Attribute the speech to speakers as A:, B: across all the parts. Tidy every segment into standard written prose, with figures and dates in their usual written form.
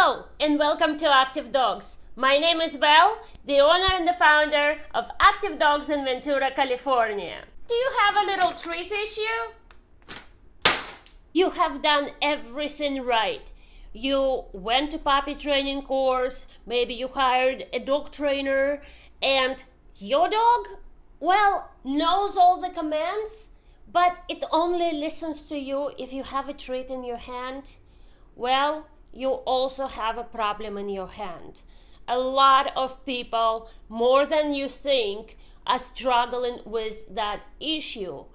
A: Hello and welcome to Active Dogs. My name is Val, the owner and the founder of Active Dogs in Ventura, California. Do you have a little treat issue? You have done everything right. You went to puppy training course, maybe you hired a dog trainer, and your dog, well, knows all the commands, but it only listens to you if you have a treat in your hand. Well, you also have a problem in your hand. A lot of people, more than you think, are struggling with that issue.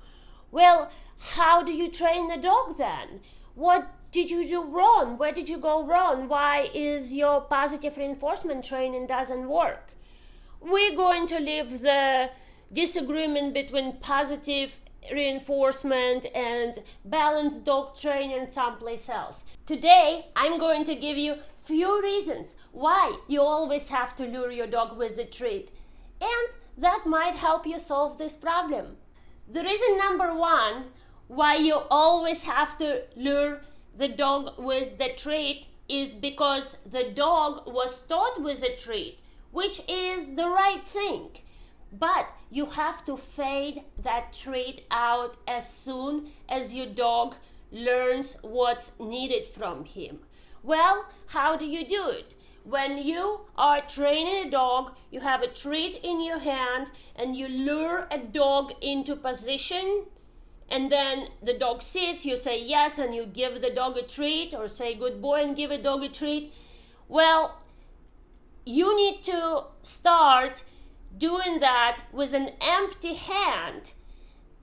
A: Well, how do you train the dog then? What did you do wrong? Where did you go wrong? Why is your positive reinforcement training doesn't work? We're going to leave the disagreement between positive reinforcement and balanced dog training someplace else. Today, I'm going to give you few reasons why you always have to lure your dog with a treat, and that might help you solve this problem. The reason number one why you always have to lure the dog with the treat is because the dog was taught with a treat, which is the right thing. But you have to fade that treat out as soon as your dog learns what's needed from him. Well, how do you do it? When you are training a dog, you have a treat in your hand and you lure a dog into position, and then the dog sits, you say yes, and you give the dog a treat, or say good boy and give a dog a treat. Well, you need to start doing that with an empty hand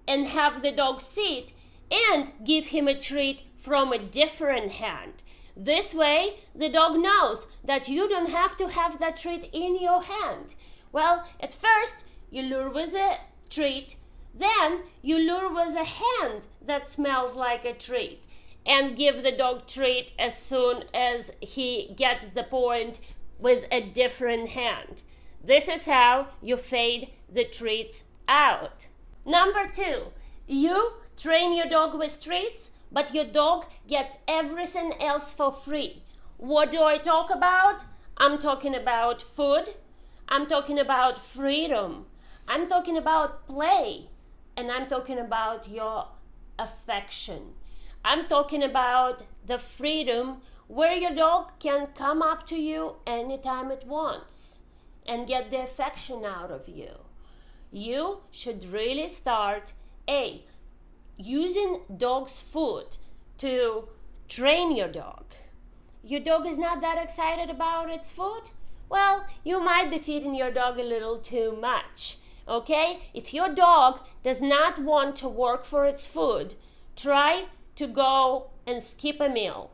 A: and have the dog sit and give him a treat from a different hand. This way, the dog knows that you don't have to have that treat in your hand. Well, at first, you lure with a treat, then you lure with a hand that smells like a treat, and give the dog treat as soon as he gets the point with a different hand. This is how you fade the treats out. Number two, you train your dog with treats, but your dog gets everything else for free. What do I talk about? I'm talking about food. I'm talking about freedom. I'm talking about play. And I'm talking about your affection. I'm talking about the freedom where your dog can come up to you anytime it wants and get the affection out of you. You should really start using dog's food to train your dog. Your dog is not that excited about its food? Well, you might be feeding your dog a little too much. Okay? If your dog does not want to work for its food, try to go and skip a meal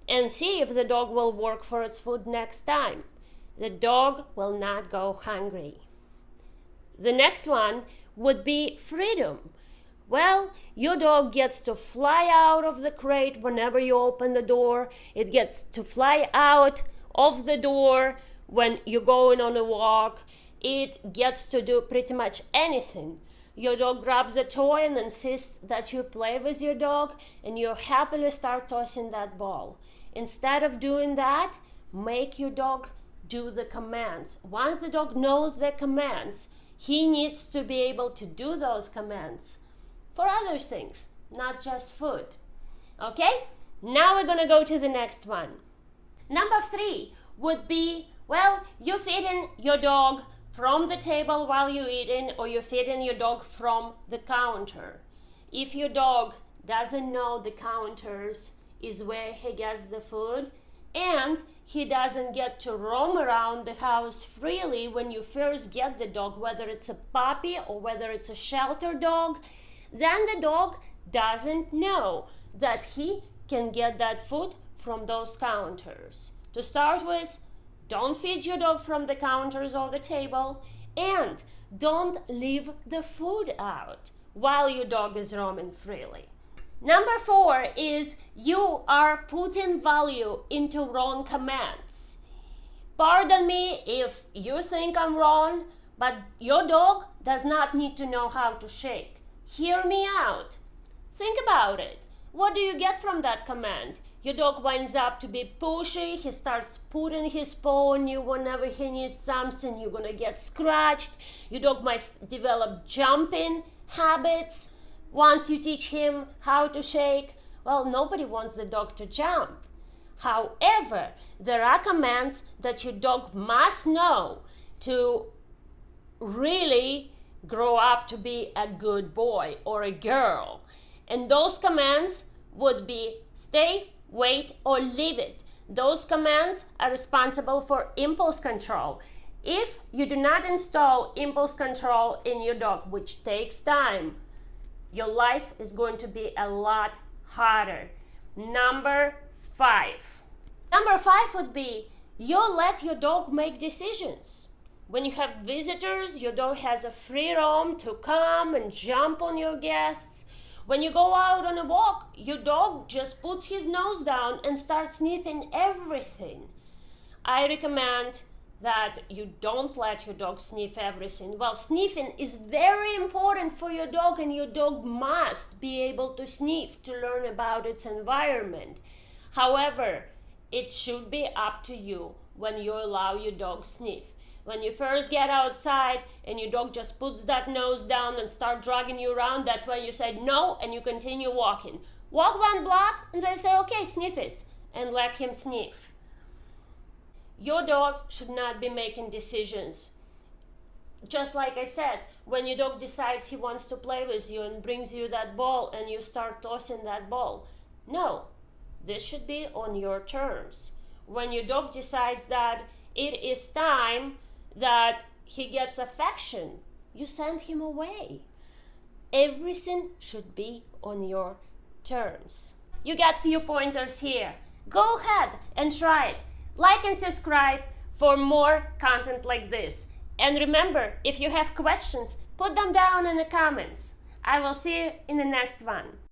A: and see if the dog will work for its food next time. The dog will not go hungry. The next one would be freedom. Well, your dog gets to fly out of the crate whenever you open the door. It gets to fly out of the door when you're going on a walk. It gets to do pretty much anything. Your dog grabs a toy and insists that you play with your dog, and you happily start tossing that ball. Instead of doing that, make your dog do the commands. Once the dog knows the commands, he needs to be able to do those commands for other things, not just food. Okay? Now we're gonna go to the next one. Number three would be, well, you're feeding your dog from the table while you're eating, or you're feeding your dog from the counter. If your dog doesn't know the counters is where he gets the food, and he doesn't get to roam around the house freely when you first get the dog, whether it's a puppy or whether it's a shelter dog, then the dog doesn't know that he can get that food from those counters. To start with, don't feed your dog from the counters or the table, and don't leave the food out while your dog is roaming freely. Number four is you are putting value into wrong commands. Pardon me if you think I'm wrong, but your dog does not need to know how to shake. Hear me out. Think about it. What do you get from that command? Your dog winds up to be pushy. He starts putting his paw on you whenever he needs something. You're gonna get scratched. Your dog might develop jumping habits once you teach him how to shake. Well, nobody wants the dog to jump. However, there are commands that your dog must know to really grow up to be a good boy or a girl. And those commands would be stay, wait, or leave it. Those commands are responsible for impulse control. If you do not install impulse control in your dog, which takes time, your life is going to be a lot harder. Number 5. Number 5 would be you let your dog make decisions. When you have visitors, your dog has a free roam to come and jump on your guests. When you go out on a walk, your dog just puts his nose down and starts sniffing everything. I recommend that you don't let your dog sniff everything. Well, sniffing is very important for your dog, and your dog must be able to sniff to learn about its environment. However, it should be up to you when you allow your dog sniff. When you first get outside and your dog just puts that nose down and start dragging you around, that's when you say no and you continue walking. Walk 1 block and they say, okay, sniff it, and let him sniff. Your dog should not be making decisions. Just like I said, when your dog decides he wants to play with you and brings you that ball and you start tossing that ball, no, this should be on your terms. When your dog decides that it is time that he gets affection, you send him away. Everything should be on your terms. You got few pointers here. Go ahead and try it. Like and subscribe for more content like this. And remember, if you have questions, put them down in the comments. I will see you in the next one.